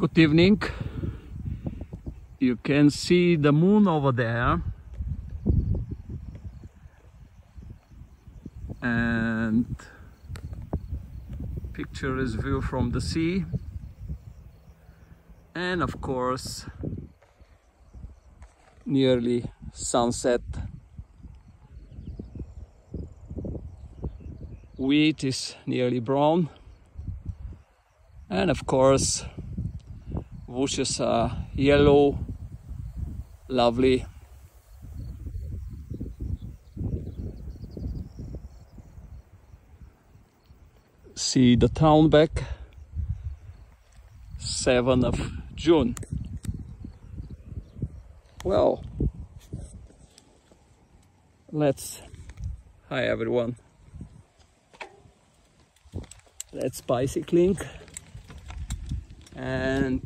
Good evening. You can see the moon over there, and picture is view from the sea, and of course nearly sunset. Wheat is nearly brown, and of course bushes are yellow, lovely. See the town back, 7th of June. Well, hi everyone. Let's bicycling and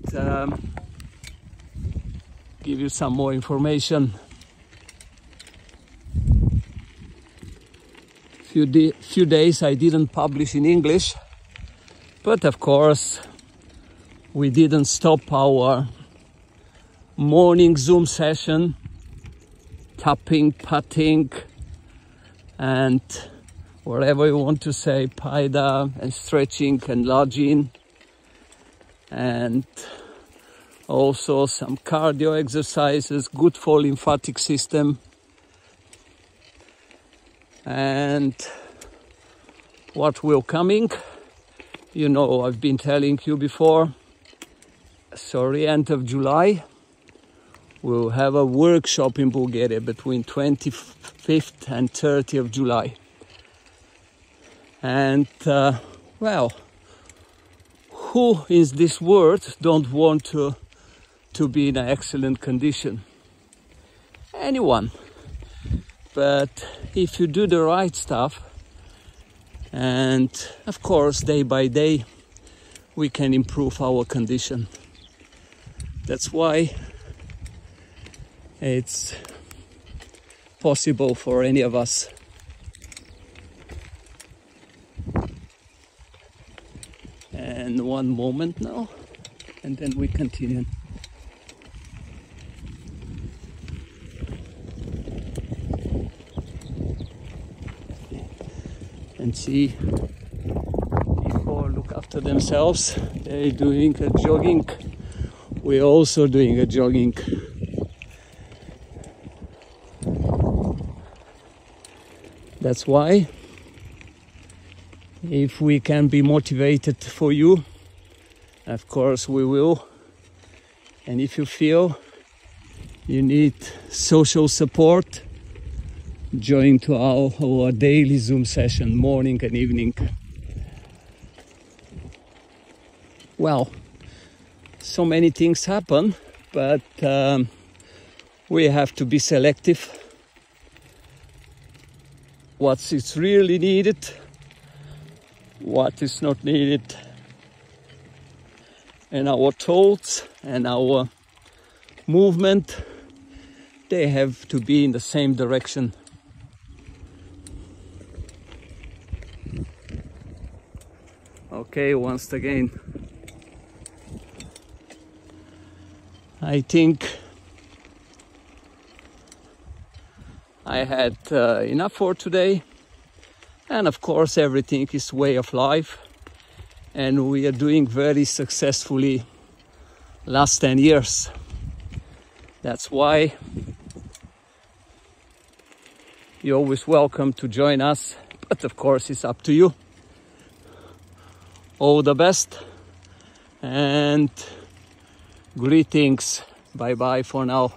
give you some more information. Few days I didn't publish in English, but of course we didn't stop our morning Zoom session, tapping, putting, and whatever you want to say, paida, and stretching and lodging, and also some cardio exercises, good for lymphatic system. And what will coming, you know, I've been telling you before, end of July we'll have a workshop in Bulgaria between 25th and 30th of July. And well, who in this world don't want to be in an excellent condition? Anyone. But if you do the right stuff, and of course day by day we can improve our condition. That's why it's possible for any of us. And one moment now, and then we continue. And see, people look after themselves. They're doing a jogging. We're also doing a jogging. That's why, if we can be motivated for you, of course we will. And if you feel you need social support, join to our daily Zoom session, morning and evening. Well, so many things happen, but we have to be selective. What is really needed, what is not needed, and our thoughts and our movement, they have to be in the same direction. Okay, once again, I think I had enough for today. And of course everything is way of life, and we are doing very successfully last 10 years. That's why you're always welcome to join us, but of course it's up to you. All the best and greetings. Bye bye for now.